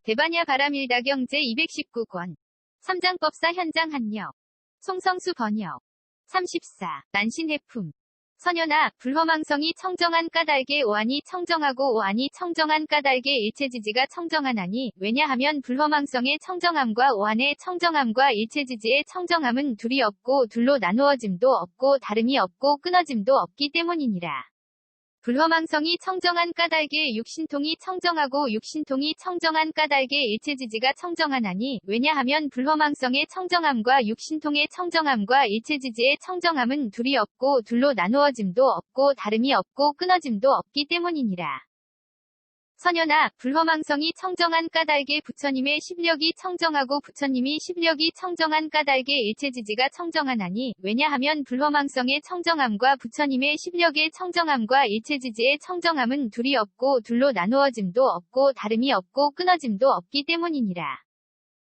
대반야 바람일다경 제219권. 삼장법사 현장 한역. 송성수 번역. 34. 난신해품. 선연아, 불허망성이 청정한 까닭에 오하니 청정하고 오하니 청정한 까닭에 일체지지가 청정하나니, 왜냐하면 불허망성의 청정함과 오한의 청정함과 일체지지의 청정함은 둘이 없고 둘로 나누어짐도 없고 다름이 없고 끊어짐도 없기 때문이니라. 불허망성이 청정한 까닭에 육신통이 청정하고 육신통이 청정한 까닭에 일체지지가 청정하나니, 왜냐하면 불허망성의 청정함과 육신통의 청정함과 일체지지의 청정함은 둘이 없고 둘로 나누어짐도 없고 다름이 없고 끊어짐도 없기 때문이니라. 선연아, 불허망성이 청정한 까닭에 부처님의 십력이 청정하고 부처님이 십력이 청정한 까닭에 일체지지가 청정하나니, 왜냐하면 불허망성의 청정함과 부처님의 십력의 청정함과 일체지지의 청정함은 둘이 없고 둘로 나누어짐도 없고 다름이 없고 끊어짐도 없기 때문이니라.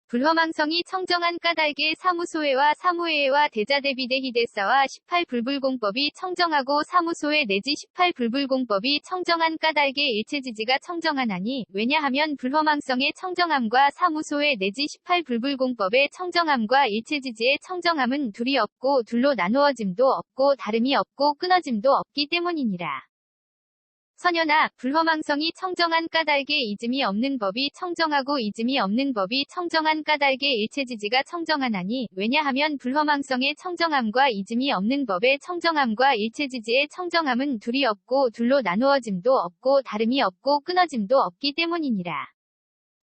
불허망성이 청정한 까닭에 사무소회와 사무회와 대자대비대희대사와 18불불공법이 청정하고 사무소회 내지 18불불공법이 청정한 까닭에 일체지지가 청정하나니, 왜냐하면 불허망성의 청정함과 사무소회 내지 18불불공법의 청정함과 일체지지의 청정함은 둘이 없고 둘로 나누어짐도 없고 다름이 없고 끊어짐도 없기 때문이니라. 선연아, 불허망성이 청정한 까닭에 이즘이 없는 법이 청정하고 이즘이 없는 법이 청정한 까닭에 일체지지가 청정하나니, 왜냐하면 불허망성의 청정함과 이즘이 없는 법의 청정함과 일체지지의 청정함은 둘이 없고 둘로 나누어짐도 없고 다름이 없고 끊어짐도 없기 때문이니라.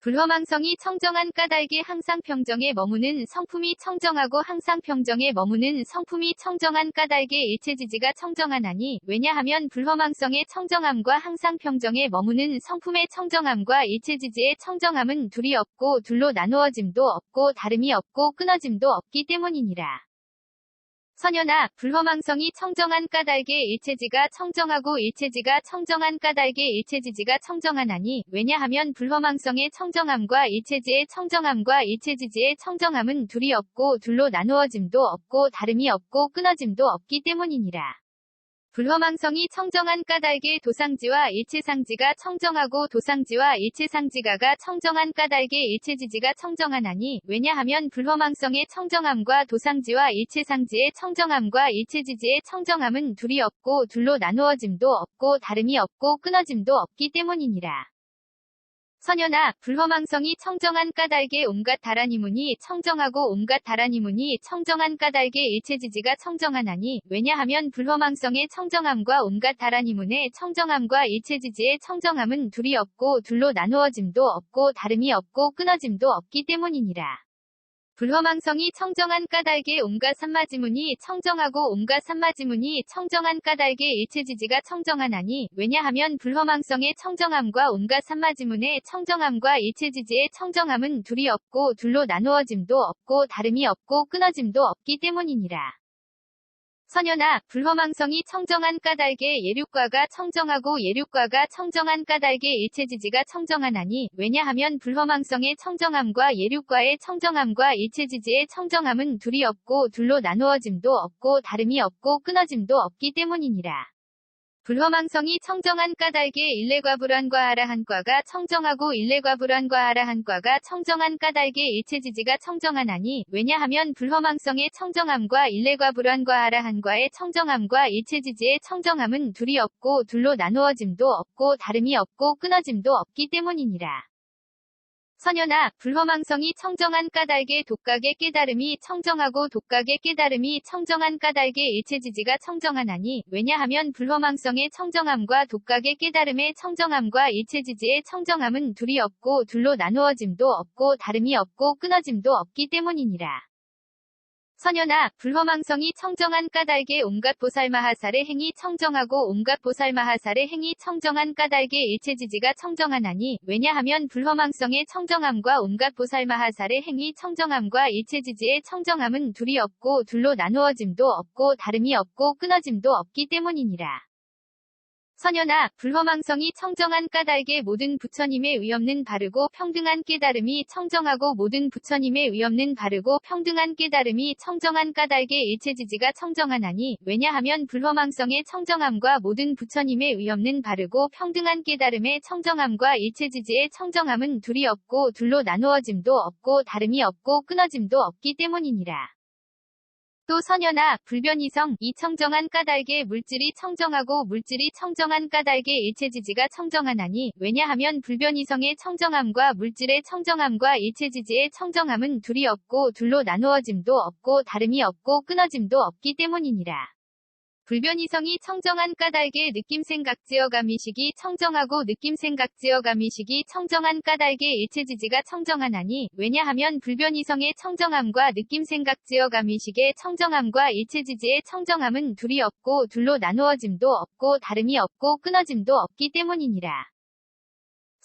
불허망성이 청정한 까닭에 항상 평정에 머무는 성품이 청정하고 항상 평정에 머무는 성품이 청정한 까닭에 일체지지가 청정하나니, 왜냐하면 불허망성의 청정함과 항상 평정에 머무는 성품의 청정함과 일체지지의 청정함은 둘이 없고 둘로 나누어짐도 없고 다름이 없고 끊어짐도 없기 때문이니라. 선연아, 불허망성이 청정한 까닭에 일체지가 청정하고 일체지가 청정한 까닭에 일체지지가 청정하나니, 왜냐하면 불허망성의 청정함과 일체지의 청정함과 일체지지의 청정함은 둘이 없고 둘로 나누어짐도 없고 다름이 없고 끊어짐도 없기 때문이니라. 불허망성이 청정한 까닭에 도상지와 일체상지가 청정하고 도상지와 일체상지가가 청정한 까닭에 일체지지가 청정하나니, 왜냐하면 불허망성의 청정함과 도상지와 일체상지의 청정함과 일체지지의 청정함은 둘이 없고 둘로 나누어짐도 없고 다름이 없고 끊어짐도 없기 때문이니라. 선연아, 불허망성이 청정한 까닭에 온갖 다라니문이 청정하고 온갖 다라니문이 청정한 까닭에 일체지지가 청정하나니, 왜냐하면 불허망성의 청정함과 온갖 다라니문의 청정함과 일체지지의 청정함은 둘이 없고 둘로 나누어짐도 없고 다름이 없고 끊어짐도 없기 때문이니라. 불허망성이 청정한 까닭에 온갖 삼마지문이 청정하고 온갖 삼마지문이 청정한 까닭에 일체지지가 청정하나니, 왜냐하면 불허망성의 청정함과 온갖 삼마지문의 청정함과 일체지지의 청정함은 둘이 없고 둘로 나누어짐도 없고 다름이 없고 끊어짐도 없기 때문이니라. 선연아, 불허망성이 청정한 까닭에 예륙과가 청정하고 예륙과가 청정한 까닭에 일체지지가 청정하나니, 왜냐하면 불허망성의 청정함과 예륙과의 청정함과 일체지지의 청정함은 둘이 없고 둘로 나누어짐도 없고 다름이 없고 끊어짐도 없기 때문이니라. 불허망성이 청정한 까닭에 일례과불환과 아라한과가 청정하고 일례과불환과 아라한과가 청정한 까닭에 일체지지가 청정하나니, 왜냐하면 불허망성의 청정함과 일례과불환과 아라한과의 청정함과 일체지지의 청정함은 둘이 없고 둘로 나누어짐도 없고 다름이 없고 끊어짐도 없기 때문이니라. 선연아, 불허망성이 청정한 까닭에 독각의 깨달음이 청정하고 독각의 깨달음이 청정한 까닭에 일체지지가 청정하나니, 왜냐하면 불허망성의 청정함과 독각의 깨달음의 청정함과 일체지지의 청정함은 둘이 없고 둘로 나누어짐도 없고 다름이 없고 끊어짐도 없기 때문이니라. 선연아, 불허망성이 청정한 까닭에 온갖 보살마하살의 행위 청정하고 온갖 보살마하살의 행위 청정한 까닭에 일체지지가 청정하나니, 왜냐하면 불허망성의 청정함과 온갖 보살마하살의 행위 청정함과 일체지지의 청정함은 둘이 없고 둘로 나누어짐도 없고 다름이 없고 끊어짐도 없기 때문이니라. 선연아, 불허망성이 청정한 까닭에 모든 부처님의 의없는 바르고 평등한 깨달음이 청정하고 모든 부처님의 의없는 바르고 평등한 깨달음이 청정한 까닭에 일체지지가 청정하나니 왜냐하면 불허망성의 청정함과 모든 부처님의 의없는 바르고 평등한 깨달음의 청정함과 일체지지의 청정함은 둘이 없고 둘로 나누어짐도 없고 다름이 없고 끊어짐도 없기 때문이니라. 또 선연아, 불변이성, 이 청정한 까닭에 물질이 청정하고 물질이 청정한 까닭에 일체지지가 청정하나니 왜냐하면 불변이성의 청정함과 물질의 청정함과 일체지지의 청정함은 둘이 없고 둘로 나누어짐도 없고 다름이 없고 끊어짐도 없기 때문이니라. 불변이성이 청정한 까닭에 느낌생각지어감이식이 청정하고 느낌생각지어감이식이 청정한 까닭에 일체지지가 청정하나니 왜냐하면 불변이성의 청정함과 느낌생각지어감이식의 청정함과 일체지지의 청정함은 둘이 없고 둘로 나누어짐도 없고 다름이 없고 끊어짐도 없기 때문이니라.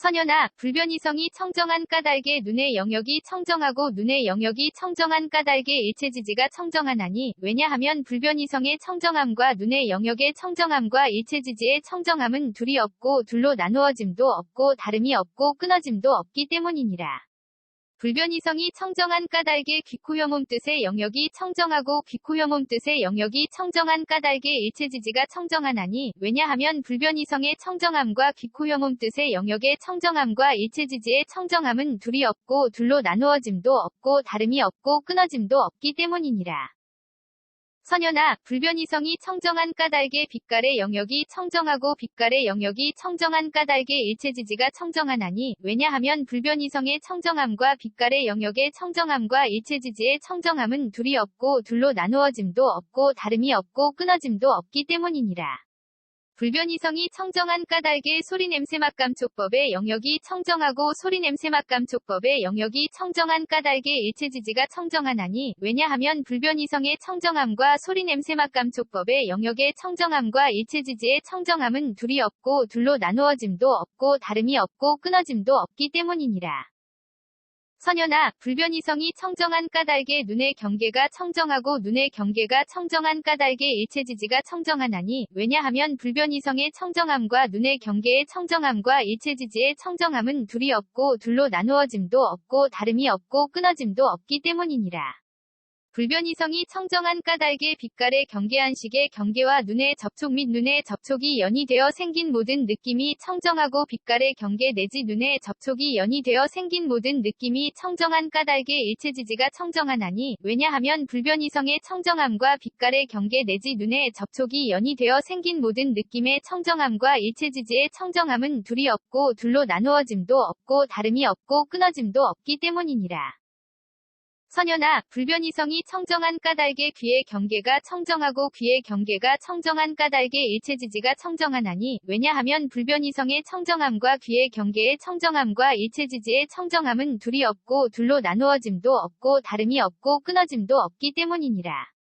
선연아, 불변이성이 청정한 까닭에 눈의 영역이 청정하고 눈의 영역이 청정한 까닭에 일체지지가 청정하나니 왜냐하면 불변이성의 청정함과 눈의 영역의 청정함과 일체지지의 청정함은 둘이 없고 둘로 나누어짐도 없고 다름이 없고 끊어짐도 없기 때문이니라. 불변이성이 청정한 까닭에 귀코혐음 뜻의 영역이 청정하고 귀코혐음 뜻의 영역이 청정한 까닭에 일체지지가 청정하나니 왜냐하면 불변이성의 청정함과 귀코혐음 뜻의 영역의 청정함과 일체지지의 청정함은 둘이 없고 둘로 나누어짐도 없고 다름이 없고 끊어짐도 없기 때문이니라. 선연아, 불변이성이 청정한 까닭에 빛깔의 영역이 청정하고 빛깔의 영역이 청정한 까닭에 일체지지가 청정하나니 왜냐하면 불변이성의 청정함과 빛깔의 영역의 청정함과 일체지지의 청정함은 둘이 없고 둘로 나누어짐도 없고 다름이 없고 끊어짐도 없기 때문이니라. 불변이성이 청정한 까닭에 소리냄새맛감촉법의 영역이 청정하고 소리냄새맛감촉법의 영역이 청정한 까닭에 일체지지가 청정하나니 왜냐하면 불변이성의 청정함과 소리냄새맛감촉법의 영역의 청정함과 일체지지의 청정함은 둘이 없고 둘로 나누어짐도 없고 다름이 없고 끊어짐도 없기 때문이니라. 선연아, 불변이성이 청정한 까닭에 눈의 경계가 청정하고 눈의 경계가 청정한 까닭에 일체지지가 청정하나니 왜냐하면 불변이성의 청정함과 눈의 경계의 청정함과 일체지지의 청정함은 둘이 없고 둘로 나누어짐도 없고 다름이 없고 끊어짐도 없기 때문이니라. 불변이성이 청정한 까닭에 빛깔의 경계한식의 경계와 눈의 접촉 및 눈의 접촉이 연이되어 생긴 모든 느낌이 청정하고 빛깔의 경계 내지 눈의 접촉이 연이되어 생긴 모든 느낌이 청정한 까닭에 일체지지가 청정하나니 왜냐하면 불변이성의 청정함과 빛깔의 경계 내지 눈의 접촉이 연이되어 생긴 모든 느낌의 청정함과 일체지지의 청정함은 둘이 없고 둘로 나누어짐도 없고 다름이 없고 끊어짐도 없기 때문이니라. 선연아, 불변이성이 청정한 까닭에 귀의 경계가 청정하고 귀의 경계가 청정한 까닭에 일체지지가 청정하나니 왜냐하면 불변이성의 청정함과 귀의 경계의 청정함과 일체지지의 청정함은 둘이 없고 둘로 나누어짐도 없고 다름이 없고 끊어짐도 없기 때문이니라.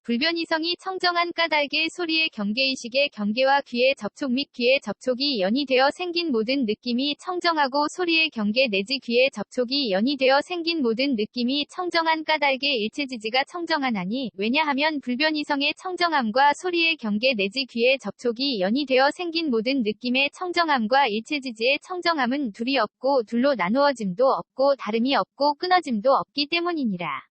불변이성이 청정한 까닭에 소리의 경계의식의 경계와 귀의 접촉 및 귀의 접촉이 연이되어 생긴 모든 느낌이 청정하고 소리의 경계 내지 귀의 접촉이 연이되어 생긴 모든 느낌이 청정한 까닭에 일체지지가 청정하나니 왜냐하면 불변이성의 청정함과 소리의 경계 내지 귀의 접촉이 연이되어 생긴 모든 느낌의 청정함과 일체지지의 청정함은 둘이 없고 둘로 나누어짐도 없고 다름이 없고 끊어짐도 없기 때문이니라.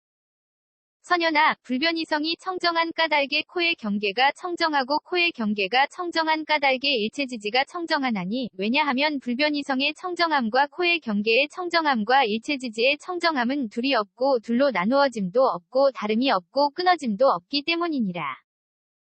선연아, 불변이성이 청정한 까닭에 코의 경계가 청정하고 코의 경계가 청정한 까닭에 일체지지가 청정하나니 왜냐하면 불변이성의 청정함과 코의 경계의 청정함과 일체지지의 청정함은 둘이 없고 둘로 나누어짐도 없고 다름이 없고 끊어짐도 없기 때문이니라.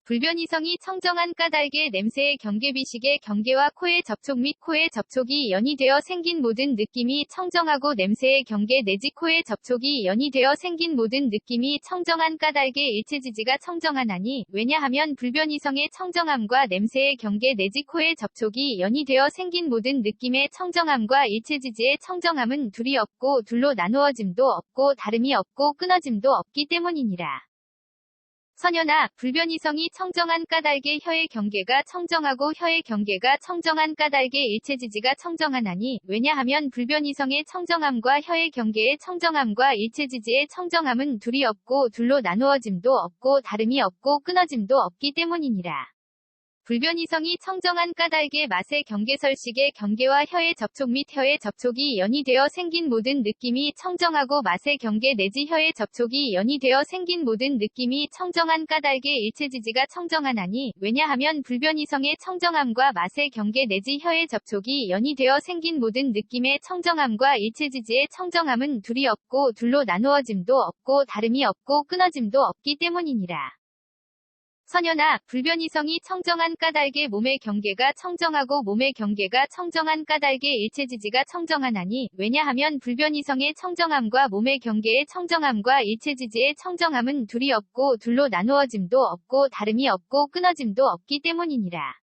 불변이성이 청정한 까닭에 냄새의 경계비식의 경계와 코의 접촉 및 코의 접촉이 연이되어 생긴 모든 느낌이 청정하고 냄새의 경계 내지 코의 접촉이 연이되어 생긴 모든 느낌이 청정한 까닭에 일체지지가 청정하나니 왜냐하면 불변이성의 청정함과 냄새의 경계 내지 코의 접촉이 연이되어 생긴 모든 느낌의 청정함과 일체지지의 청정함은 둘이 없고 둘로 나누어짐도 없고 다름이 없고 끊어짐도 없기 때문이니라. 선연아, 불변이성이 청정한 까닭에 혀의 경계가 청정하고 혀의 경계가 청정한 까닭에 일체지지가 청정하나니 왜냐하면 불변이성의 청정함과 혀의 경계의 청정함과 일체지지의 청정함은 둘이 없고 둘로 나누어짐도 없고 다름이 없고 끊어짐도 없기 때문이니라. 불변이성이 청정한 까닭의 맛의 경계설식의 경계와 혀의 접촉 및 혀의 접촉이 연이되어 생긴 모든 느낌이 청정하고 맛의 경계 내지 혀의 접촉이 연이되어 생긴 모든 느낌이 청정한 까닭의 일체지지가 청정하나니 왜냐하면 불변이성의 청정함과 맛의 경계 내지 혀의 접촉이 연이되어 생긴 모든 느낌의 청정함과 일체지지의 청정함은 둘이 없고 둘로 나누어짐도 없고 다름이 없고 끊어짐도 없기 때문이니라. 선연아, 불변이성이 청정한 까닭의 몸의 경계가 청정하고 몸의 경계가 청정한 까닭의 일체지지가 청정하나니 왜냐하면 불변이성의 청정함과 몸의 경계의 청정함과 일체지지의 청정함은 둘이 없고 둘로 나누어짐도 없고 다름이 없고 끊어짐도 없기 때문이니라.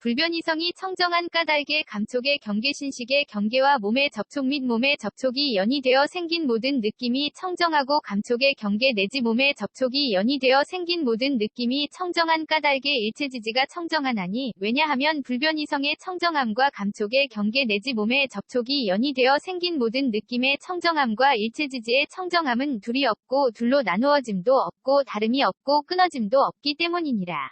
불변이성이 청정한 까닭의 감촉의 경계신식의 경계와 몸의 접촉 및 몸의 접촉이 연이되어 생긴 모든 느낌이 청정하고 감촉의 경계 내지 몸의 접촉이 연이되어 생긴 모든 느낌이 청정한 까닭의 일체지지가 청정하나니 왜냐하면 불변이성의 청정함과 감촉의 경계 내지 몸의 접촉이 연이되어 생긴 모든 느낌의 청정함과 일체지지의 청정함은 둘이 없고 둘로 나누어짐도 없고 다름이 없고 끊어짐도 없기 때문이니라.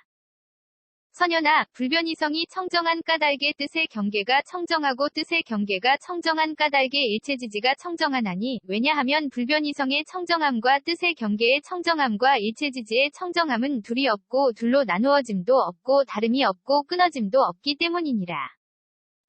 선연아, 불변이성이 청정한 까닭의 뜻의 경계가 청정하고 뜻의 경계가 청정한 까닭의 일체지지가 청정하나니 왜냐하면 불변이성의 청정함과 뜻의 경계의 청정함과 일체지지의 청정함은 둘이 없고 둘로 나누어짐도 없고 다름이 없고 끊어짐도 없기 때문이니라.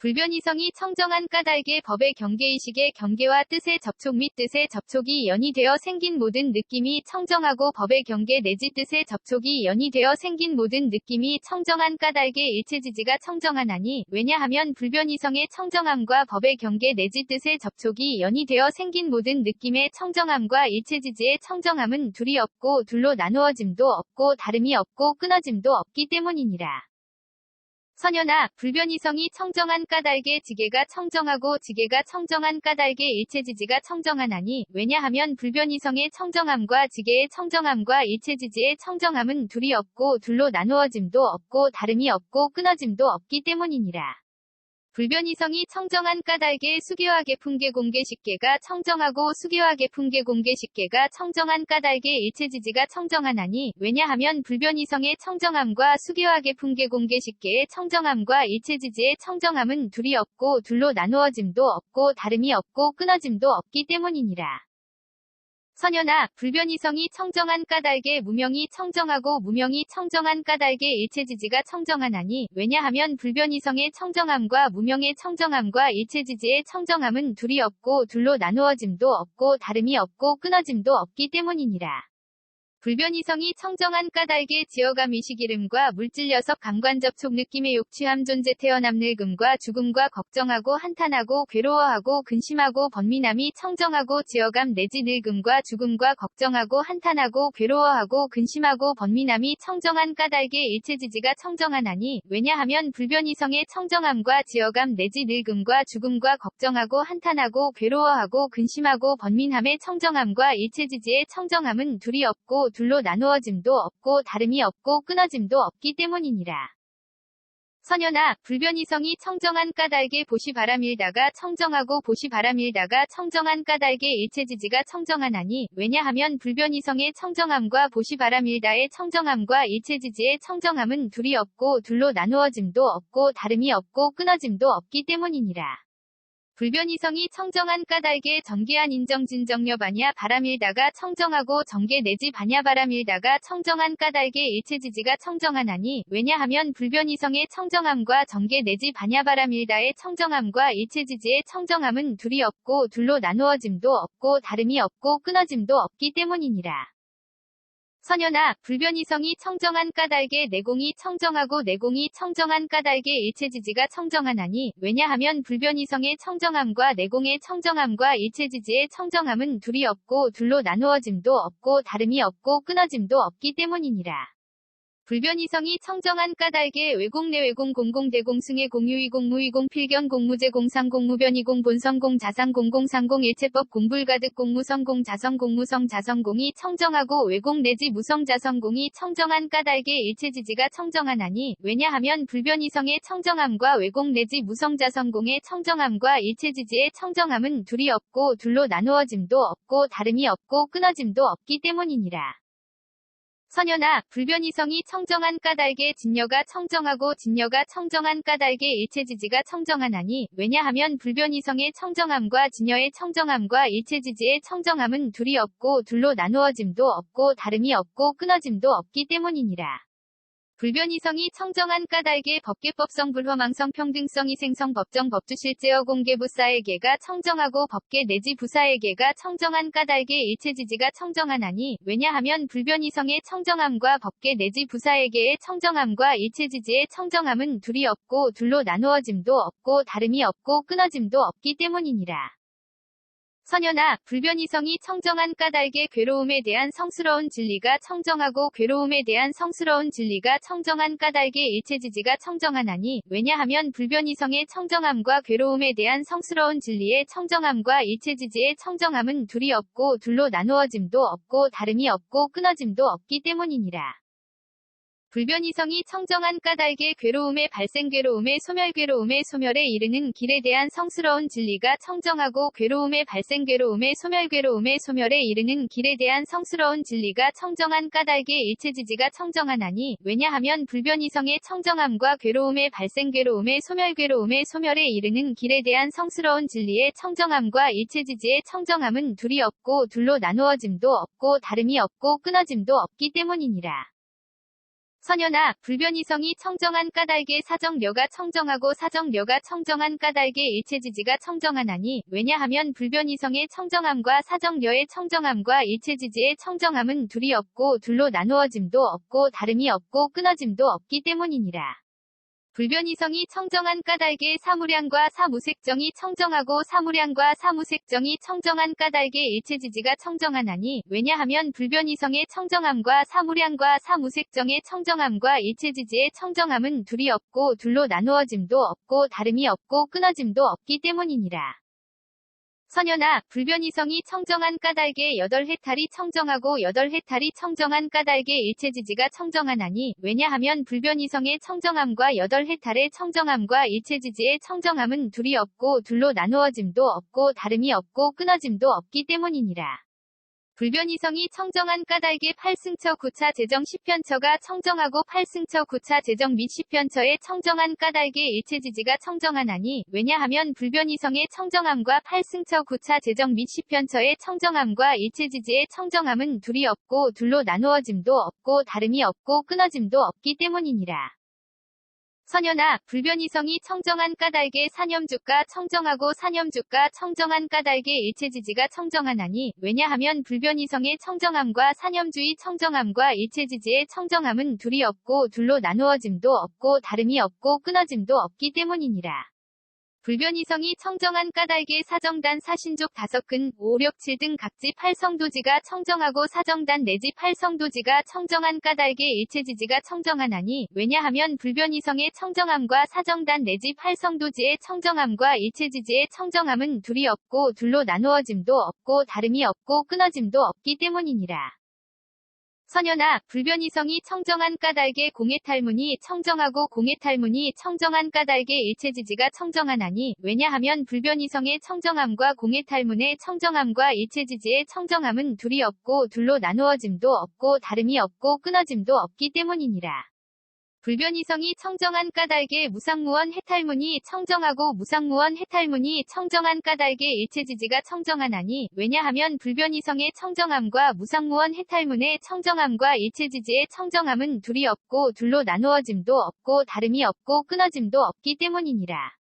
불변이성이 청정한 까닭의 법의 경계의식의 경계와 뜻의 접촉 및 뜻의 접촉이 연이되어 생긴 모든 느낌이 청정하고 법의 경계 내지 뜻의 접촉이 연이되어 생긴 모든 느낌이 청정한 까닭의 일체지지가 청정하나니 왜냐하면 불변이성의 청정함과 법의 경계 내지 뜻의 접촉이 연이되어 생긴 모든 느낌의 청정함과 일체지지의 청정함은 둘이 없고 둘로 나누어짐도 없고 다름이 없고 끊어짐도 없기 때문이니라. 선연아, 불변이성이 청정한 까닭의 지계가 청정하고 지계가 청정한 까닭의 일체지지가 청정하나니 왜냐하면 불변이성의 청정함과 지계의 청정함과 일체지지의 청정함은 둘이 없고 둘로 나누어짐도 없고 다름이 없고 끊어짐도 없기 때문이니라. 불변이성이 청정한 까닭의 수계와 개풍계 공계식계가 청정하고 수계와 개풍계 공계식계가 청정한 까닭의 일체지지가 청정하나니 왜냐하면 불변이성의 청정함과 수계와 개풍계 공계식계의 청정함과 일체지지의 청정함은 둘이 없고 둘로 나누어짐도 없고 다름이 없고 끊어짐도 없기 때문이니라. 선연아, 불변이성이 청정한 까닭의 무명이 청정하고 무명이 청정한 까닭의 일체지지가 청정하나니 왜냐하면 불변이성의 청정함과 무명의 청정함과 일체지지의 청정함은 둘이 없고 둘로 나누어짐도 없고 다름이 없고 끊어짐도 없기 때문이니라. 불변이성이 청정한 까닭의 지어감 의식이름과 물질 녀석 감관 접촉 느낌의 욕취함 존재 태어남 늙음과 죽음과 걱정하고 한탄하고 괴로워하고 근심하고 번민함이 청정하고 지어감 내지 늙음과 죽음과 걱정하고 한탄하고 괴로워하고 근심하고 번민함이 청정한 까닭의 일체지지가 청정하나니 왜냐하면 불변이성의 청정함과 지어감 내지 늙음과 죽음과 걱정하고 한탄하고 괴로워하고 근심하고 번민함의 청정함과 일체지지의 청정함은 둘이 없고 둘로 나누어짐도 없고 다름이 없고 끊어짐도 없기 때문이니라. 선연아, 불변이성이 청정한 까닭의 보시 바람일다가 청정하고 보시 바람일다가 청정한 까닭의 일체지지가 청정하나니 왜냐하면 불변이성의 청정함과 보시 바람일다의 청정함과 일체지지의 청정함은 둘이 없고 둘로 나누어짐도 없고 다름이 없고 끊어짐도 없기 때문이니라. 불변이성이 청정한 까닭의 정계한 인정진정녀 반야 바람일다가 청정하고 정계 내지 반야 바람일다가 청정한 까닭의 일체지지가 청정하나니 왜냐하면 불변이성의 청정함과 정계 내지 반야 바람일다의 청정함과 일체지지의 청정함은 둘이 없고 둘로 나누어짐도 없고 다름이 없고 끊어짐도 없기 때문이니라. 선연아, 불변이성이 청정한 까닭의 내공이 청정하고 내공이 청정한 까닭의 일체지지가 청정하나니 왜냐하면 불변이성의 청정함과 내공의 청정함과 일체지지의 청정함은 둘이 없고 둘로 나누어짐도 없고 다름이 없고 끊어짐도 없기 때문이니라. 불변이성이 청정한 까닭의 외공 내외공 공공대공승의 공유이공 무이공 필견 공무제 공상 공무변이공 본성공 자상 공공상공 일체법 공불가득 공무성공 자성 공무성 자성공이 청정하고 외공 내지 무성 자성공이 청정한 까닭의 일체지지가 청정하나니 왜냐하면 불변이성의 청정함과 외공 내지 무성 자성공의 청정함과 일체지지의 청정함은 둘이 없고 둘로 나누어짐도 없고 다름이 없고 끊어짐도 없기 때문이니라. 선연아, 불변이성이 청정한 까닭에 진여가 청정하고 진여가 청정한 까닭에 일체지지가 청정하나니, 왜냐하면 불변이성의 청정함과 진여의 청정함과 일체지지의 청정함은 둘이 없고 둘로 나누어짐도 없고 다름이 없고 끊어짐도 없기 때문이니라. 불변이성이 청정한 까닭에 법계법성 불허망성 평등성 희생성 법정 법주실제어 공개부사에게가 청정하고 법계 내지 부사에게가 청정한 까닭에 일체지지가 청정하나니, 왜냐하면 불변이성의 청정함과 법계 내지 부사에게의 청정함과 일체지지의 청정함은 둘이 없고 둘로 나누어짐도 없고 다름이 없고 끊어짐도 없기 때문이니라. 선연아, 불변이성이 청정한 까닭에 괴로움에 대한 성스러운 진리가 청정하고 괴로움에 대한 성스러운 진리가 청정한 까닭에 일체지지가 청정하나니, 왜냐하면 불변이성의 청정함과 괴로움에 대한 성스러운 진리의 청정함과 일체지지의 청정함은 둘이 없고 둘로 나누어짐도 없고 다름이 없고 끊어짐도 없기 때문이니라. 불변이성이 청정한 까닭에 괴로움의 발생 괴로움의 소멸 괴로움의 소멸에 이르는 길에 대한 성스러운 진리가 청정하고 괴로움의 발생 괴로움의 소멸 괴로움의 소멸에 이르는 길에 대한 성스러운 진리가 청정한 까닭에 일체지지가 청정하나니, 왜냐하면 불변이성의 청정함과 괴로움의 발생 괴로움의 소멸 괴로움의 소멸에 이르는 길에 대한 성스러운 진리의 청정함과 일체지지의 청정함은 둘이 없고 둘로 나누어짐도 없고 다름이 없고 끊어짐도 없기 때문이니라. 선연아, 불변이성이 청정한 까닭에 사정려가 청정하고 사정려가 청정한 까닭에 일체지지가 청정하나니, 왜냐하면 불변이성의 청정함과 사정려의 청정함과 일체지지의 청정함은 둘이 없고 둘로 나누어짐도 없고 다름이 없고 끊어짐도 없기 때문이니라. 불변이성이 청정한 까닭에 사무량과 사무색정이 청정하고 사무량과 사무색정이 청정한 까닭에 일체지지가 청정하나니, 왜냐하면 불변이성의 청정함과 사무량과 사무색정의 청정함과 일체지지의 청정함은 둘이 없고 둘로 나누어짐도 없고 다름이 없고 끊어짐도 없기 때문이니라. 선연아, 불변이성이 청정한 까닭에 여덟 해탈이 청정하고 여덟 해탈이 청정한 까닭에 일체지지가 청정하나니, 왜냐하면 불변이성의 청정함과 여덟 해탈의 청정함과 일체지지의 청정함은 둘이 없고 둘로 나누어짐도 없고 다름이 없고 끊어짐도 없기 때문이니라. 불변이성이 청정한 까닭에 8승처 9차 제정 10편처가 청정하고 8승처 9차 제정 및 10편처의 청정한 까닭에 일체지지가 청정하나니, 왜냐하면 불변이성의 청정함과 8승처 9차 제정 및 10편처의 청정함과 일체지지의 청정함은 둘이 없고 둘로 나누어짐도 없고 다름이 없고 끊어짐도 없기 때문이니라. 선연아, 불변이성이 청정한 까닭에 사념주가 청정하고 사념주가 청정한 까닭에 일체지지가 청정하나니, 왜냐하면 불변이성의 청정함과 사념주의 청정함과 일체지지의 청정함은 둘이 없고 둘로 나누어짐도 없고 다름이 없고 끊어짐도 없기 때문이니라. 불변이성이 청정한 까닭에 사정단 사신족 5근 5, 6, 7 등 각지 8성도지가 청정하고 사정단 내지 8성도지가 청정한 까닭에 일체지지가 청정하나니, 왜냐하면 불변이성의 청정함과 사정단 내지 8성도지의 청정함과 일체지지의 청정함은 둘이 없고 둘로 나누어짐도 없고 다름이 없고 끊어짐도 없기 때문이니라. 선연아, 불변이성이 청정한 까닭에 공해탈문이 청정하고 공해탈문이 청정한 까닭에 일체지지가 청정하나니, 왜냐하면 불변이성의 청정함과 공해탈문의 청정함과 일체지지의 청정함은 둘이 없고 둘로 나누어짐도 없고 다름이 없고 끊어짐도 없기 때문이니라. 불변이성이 청정한 까닭에 무상무원 해탈문이 청정하고 무상무원 해탈문이 청정한 까닭에 일체지지가 청정하나니, 왜냐하면 불변이성의 청정함과 무상무원 해탈문의 청정함과 일체지지의 청정함은 둘이 없고 둘로 나누어짐도 없고 다름이 없고 끊어짐도 없기 때문이니라.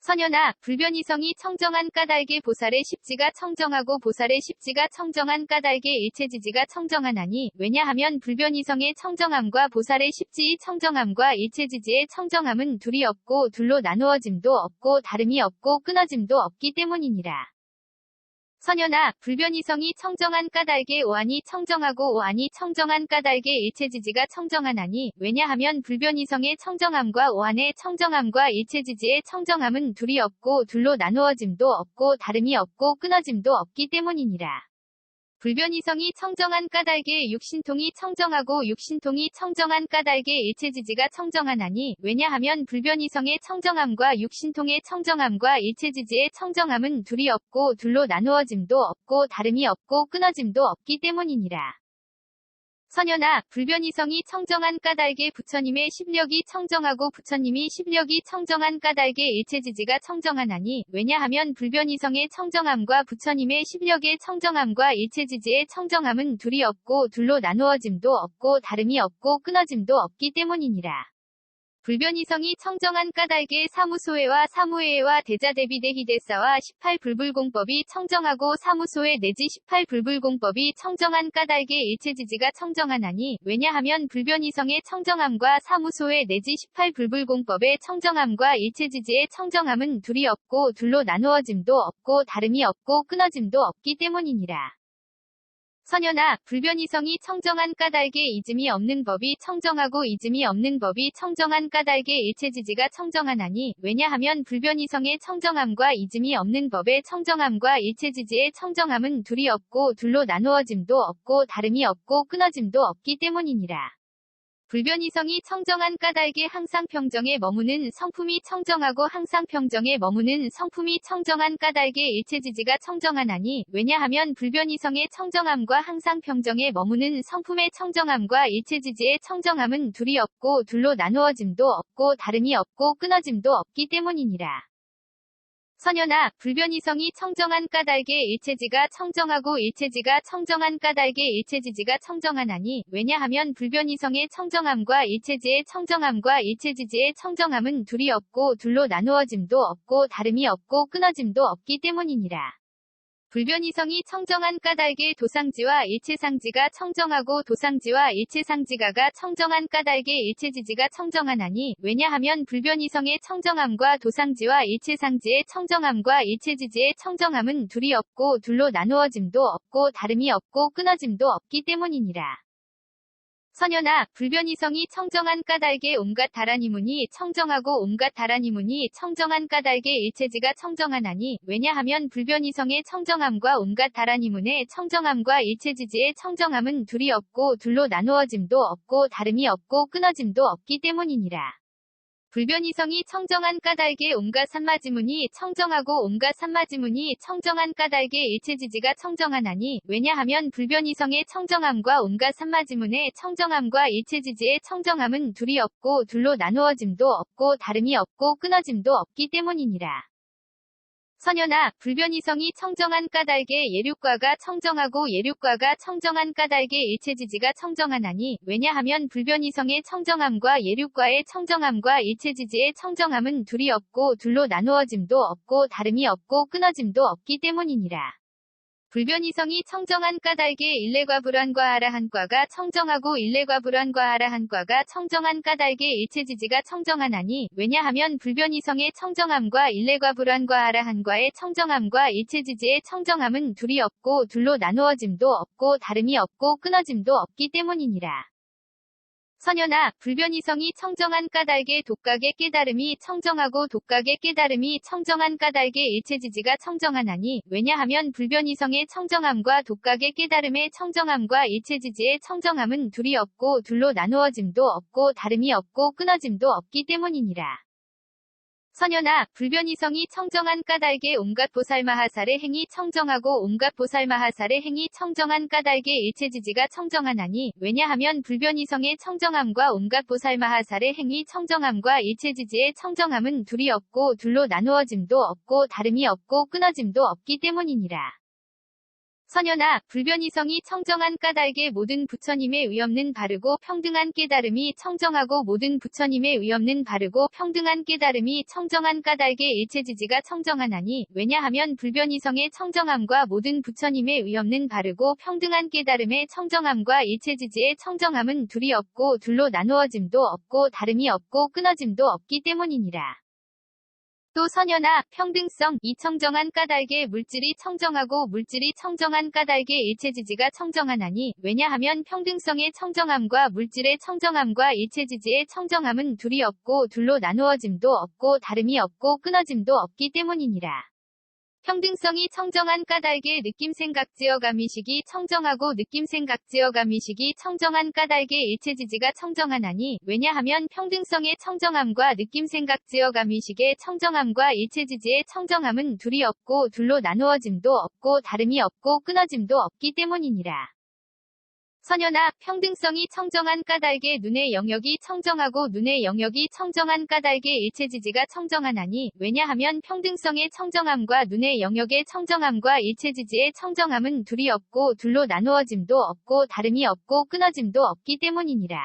선연아, 불변이성이 청정한 까닭에 보살의 십지가 청정하고 보살의 십지가 청정한 까닭에 일체지지가 청정하나니, 왜냐하면 불변이성의 청정함과 보살의 십지의 청정함과 일체지지의 청정함은 둘이 없고 둘로 나누어짐도 없고 다름이 없고 끊어짐도 없기 때문이니라. 선연아, 불변이성이 청정한 까닭에 오한이 청정하고 오한이 청정한 까닭에 일체지지가 청정하나니, 왜냐하면 불변이성의 청정함과 오한의 청정함과 일체지지의 청정함은 둘이 없고 둘로 나누어짐도 없고 다름이 없고 끊어짐도 없기 때문이니라. 불변이성이 청정한 까닭에 육신통이 청정하고 육신통이 청정한 까닭에 일체지지가 청정하나니, 왜냐하면 불변이성의 청정함과 육신통의 청정함과 일체지지의 청정함은 둘이 없고 둘로 나누어짐도 없고 다름이 없고 끊어짐도 없기 때문이니라. 선연아, 불변이성이 청정한 까닭에 부처님의 십력이 청정하고 부처님이 십력이 청정한 까닭에 일체지지가 청정하나니, 왜냐하면 불변이성의 청정함과 부처님의 십력의 청정함과 일체지지의 청정함은 둘이 없고 둘로 나누어짐도 없고 다름이 없고 끊어짐도 없기 때문이니라. 불변이성이 청정한 까닭에 사무소회와 사무회와 대자대비대희대사와 18불불공법이 청정하고 사무소회 내지 18불불공법이 청정한 까닭에 일체지지가 청정하나니, 왜냐하면 불변이성의 청정함과 사무소회 내지 18불불공법의 청정함과 일체지지의 청정함은 둘이 없고 둘로 나누어짐도 없고 다름이 없고 끊어짐도 없기 때문이니라. 선연아, 불변이성이 청정한 까닭에 이즘이 없는 법이 청정하고 이즘이 없는 법이 청정한 까닭에 일체지지가 청정하나니, 왜냐하면 불변이성의 청정함과 이즘이 없는 법의 청정함과 일체지지의 청정함은 둘이 없고 둘로 나누어짐도 없고 다름이 없고 끊어짐도 없기 때문이니라. 불변이성이 청정한 까닭에 항상 평정에 머무는 성품이 청정하고 항상 평정에 머무는 성품이 청정한 까닭에 일체지지가 청정하나니, 왜냐하면 불변이성의 청정함과 항상 평정에 머무는 성품의 청정함과 일체지지의 청정함은 둘이 없고 둘로 나누어짐도 없고 다름이 없고 끊어짐도 없기 때문이니라. 선연아, 불변이성이 청정한 까닭에 일체지가 청정하고 일체지가 청정한 까닭에 일체지지가 청정하나니, 왜냐하면 불변이성의 청정함과 일체지의 청정함과 일체지지의 청정함은 둘이 없고 둘로 나누어짐도 없고 다름이 없고 끊어짐도 없기 때문이니라. 불변이성이 청정한 까닭에 도상지와 일체상지가 청정하고 도상지와 일체상지가가 청정한 까닭에 일체지지가 청정하나니, 왜냐하면 불변이성의 청정함과 도상지와 일체상지의 청정함과 일체지지의 청정함은 둘이 없고 둘로 나누어짐도 없고 다름이 없고 끊어짐도 없기 때문이니라. 선연아, 불변이성이 청정한 까닭에 온갖 다라니문이 청정하고 온갖 다라니문이 청정한 까닭에 일체지가 청정하나니, 왜냐하면 불변이성의 청정함과 온갖 다라니문의 청정함과 일체지지의 청정함은 둘이 없고 둘로 나누어짐도 없고 다름이 없고 끊어짐도 없기 때문이니라. 불변이성이 청정한 까닭에 온갖 산마지문이 청정하고 온갖 산마지문이 청정한 까닭에 일체지지가 청정하나니, 왜냐하면 불변이성의 청정함과 온갖 산마지문의 청정함과 일체지지의 청정함은 둘이 없고 둘로 나누어짐도 없고 다름이 없고 끊어짐도 없기 때문이니라. 선연아, 불변이성이 청정한 까닭에 예륙과가 청정하고 예륙과가 청정한 까닭에 일체지지가 청정하나니, 왜냐하면 불변이성의 청정함과 예륙과의 청정함과 일체지지의 청정함은 둘이 없고 둘로 나누어짐도 없고 다름이 없고 끊어짐도 없기 때문이니라. 불변이성이 청정한 까닭에 일례과 불환과 아라한과가 청정하고 일례과 불환과 아라한과가 청정한 까닭에 일체지지가 청정하나니, 왜냐하면 불변이성의 청정함과 일례과 불환과 아라한과의 청정함과 일체지지의 청정함은 둘이 없고 둘로 나누어짐도 없고 다름이 없고 끊어짐도 없기 때문이니라. 선연아, 불변이성이 청정한 까닭에 독각의 깨달음이 청정하고 독각의 깨달음이 청정한 까닭에 일체지지가 청정하나니, 왜냐하면 불변이성의 청정함과 독각의 깨달음의 청정함과 일체지지의 청정함은 둘이 없고 둘로 나누어짐도 없고 다름이 없고 끊어짐도 없기 때문이니라. 선연아, 불변이성이 청정한 까닭에 온갖 보살마하살의 행위 청정하고 온갖 보살마하살의 행위 청정한 까닭에 일체지지가 청정하나니, 왜냐하면 불변이성의 청정함과 온갖 보살마하살의 행위 청정함과 일체지지의 청정함은 둘이 없고 둘로 나누어짐도 없고 다름이 없고 끊어짐도 없기 때문이니라. 선연아, 불변이성이 청정한 까닭에 모든 부처님의 의없는 바르고 평등한 깨달음이 청정하고 모든 부처님의 의없는 바르고 평등한 깨달음이 청정한 까닭에 일체지지가 청정하나니, 왜냐하면 불변이성의 청정함과 모든 부처님의 의없는 바르고 평등한 깨달음의 청정함과 일체지지의 청정함은 둘이 없고 둘로 나누어짐도 없고 다름이 없고 끊어짐도 없기 때문이니라. 또 선연아, 평등성 이 청정한 까닭에 물질이 청정하고 물질이 청정한 까닭에 일체지지가 청정하나니, 왜냐하면 평등성의 청정함과 물질의 청정함과 일체지지의 청정함은 둘이 없고 둘로 나누어짐도 없고 다름이 없고 끊어짐도 없기 때문이니라. 평등성이 청정한 까닭에 느낌생각지어감이식이 청정하고 느낌생각지어감이식이 청정한 까닭에 일체지지가 청정하나니, 왜냐하면 평등성의 청정함과 느낌생각지어감이식의 청정함과 일체지지의 청정함은 둘이 없고 둘로 나누어짐도 없고 다름이 없고 끊어짐도 없기 때문이니라. 선연아, 평등성이 청정한 까닭에 눈의 영역이 청정하고 눈의 영역이 청정한 까닭에 일체지지가 청정하나니, 왜냐하면 평등성의 청정함과 눈의 영역의 청정함과 일체지지의 청정함은 둘이 없고 둘로 나누어짐도 없고 다름이 없고 끊어짐도 없기 때문이니라.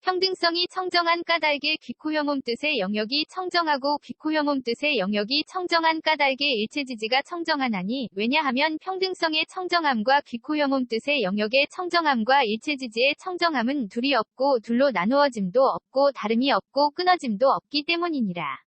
평등성이 청정한 까닭에 귀코혐음 뜻의 영역이 청정하고 귀코혐음 뜻의 영역이 청정한 까닭에 일체지지가 청정하나니, 왜냐하면 평등성의 청정함과 귀코혐음 뜻의 영역의 청정함과 일체지지의 청정함은 둘이 없고 둘로 나누어짐도 없고 다름이 없고 끊어짐도 없기 때문이니라.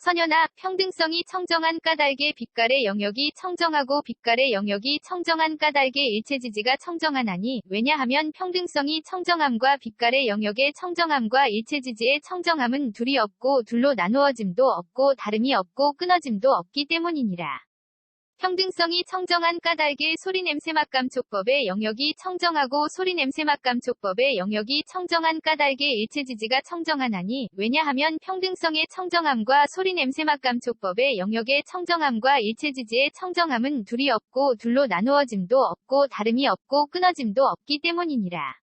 선연아, 평등성이 청정한 까닭에 빛깔의 영역이 청정하고 빛깔의 영역이 청정한 까닭에 일체지지가 청정하나니, 왜냐하면 평등성이 청정함과 빛깔의 영역의 청정함과 일체지지의 청정함은 둘이 없고 둘로 나누어짐도 없고 다름이 없고 끊어짐도 없기 때문이니라. 평등성이 청정한 까닭에 소리냄새맛감촉법의 영역이 청정하고 소리냄새맛감촉법의 영역이 청정한 까닭에 일체지지가 청정하나니, 왜냐하면 평등성의 청정함과 소리냄새맛감촉법의 영역의 청정함과 일체지지의 청정함은 둘이 없고 둘로 나누어짐도 없고 다름이 없고 끊어짐도 없기 때문이니라.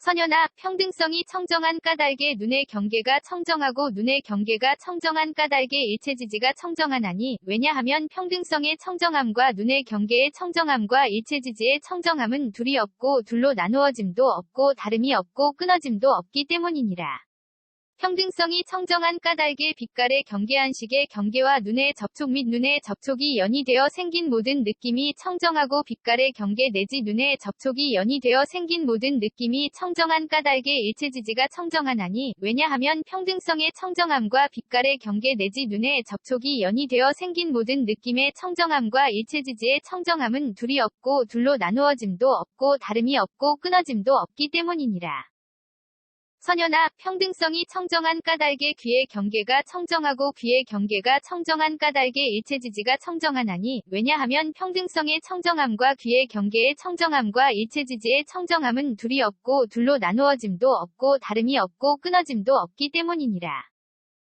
선연아, 평등성이 청정한 까닭에 눈의 경계가 청정하고 눈의 경계가 청정한 까닭에 일체지지가 청정하나니, 왜냐하면 평등성의 청정함과 눈의 경계의 청정함과 일체지지의 청정함은 둘이 없고 둘로 나누어짐도 없고 다름이 없고 끊어짐도 없기 때문이니라. 평등성이 청정한 까닭에 빛깔의 경계안식의 경계와 눈의 접촉 및 눈의 접촉이 연이되어 생긴 모든 느낌이 청정하고 빛깔의 경계 내지 눈의 접촉이 연이되어 생긴 모든 느낌이 청정한 까닭에 일체지지가 청정하나니, 왜냐하면 평등성의 청정함과 빛깔의 경계 내지 눈의 접촉이 연이되어 생긴 모든 느낌의 청정함과 일체지지의 청정함은 둘이 없고 둘로 나누어짐도 없고 다름이 없고 끊어짐도 없기 때문이니라. 선연아, 평등성이 청정한 까닭에 귀의 경계가 청정하고 귀의 경계가 청정한 까닭에 일체지지가 청정하나니, 왜냐하면 평등성의 청정함과 귀의 경계의 청정함과 일체지지의 청정함은 둘이 없고 둘로 나누어짐도 없고 다름이 없고 끊어짐도 없기 때문이니라.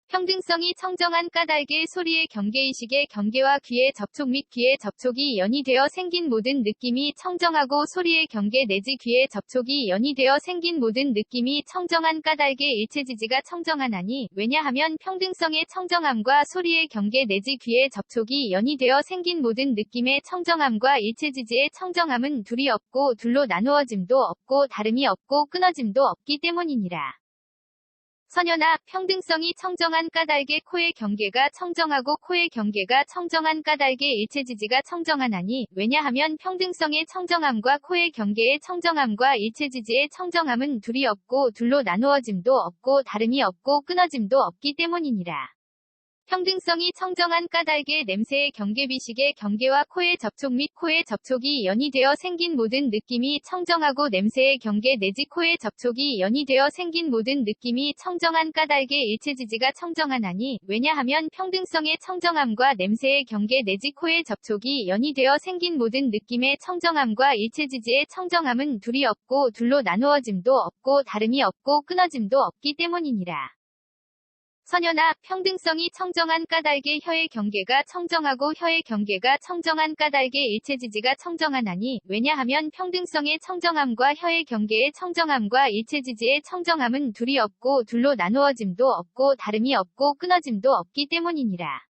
평등성이 청정한 까닭에 소리의 경계의식의 경계와 귀의 접촉 및 귀의 접촉이 연이되어 생긴 모든 느낌이 청정하고 소리의 경계 내지 귀의 접촉이 연이되어 생긴 모든 느낌이 청정한 까닭에 일체지지가 청정하나니, 왜냐하면 평등성의 청정함과 소리의 경계 내지 귀의 접촉이 연이되어 생긴 모든 느낌의 청정함과 일체지지의 청정함은 둘이 없고 둘로 나누어짐도 없고 다름이 없고 끊어짐도 없기 때문이니라. 선연아, 평등성이 청정한 까닭에 코의 경계가 청정하고 코의 경계가 청정한 까닭에 일체지지가 청정하나니, 왜냐하면 평등성의 청정함과 코의 경계의 청정함과 일체지지의 청정함은 둘이 없고 둘로 나누어짐도 없고 다름이 없고 끊어짐도 없기 때문이니라. 평등성이 청정한 까닭에 냄새의 경계비식의 경계와 코의 접촉 및 코의 접촉이 연이되어 생긴 모든 느낌이 청정하고 냄새의 경계 내지 코의 접촉이 연이되어 생긴 모든 느낌이 청정한 까닭에 일체지지가 청정하나니, 왜냐하면 평등성의 청정함과 냄새의 경계 내지 코의 접촉이 연이되어 생긴 모든 느낌의 청정함과 일체지지의 청정함은 둘이 없고 둘로 나누어짐도 없고 다름이 없고 끊어짐도 없기 때문이니라. 선연아, 평등성이 청정한 까닭에 혀의 경계가 청정하고 혀의 경계가 청정한 까닭에 일체지지가 청정하나니, 왜냐하면 평등성의 청정함과 혀의 경계의 청정함과 일체지지의 청정함은 둘이 없고 둘로 나누어짐도 없고 다름이 없고 끊어짐도 없기 때문이니라.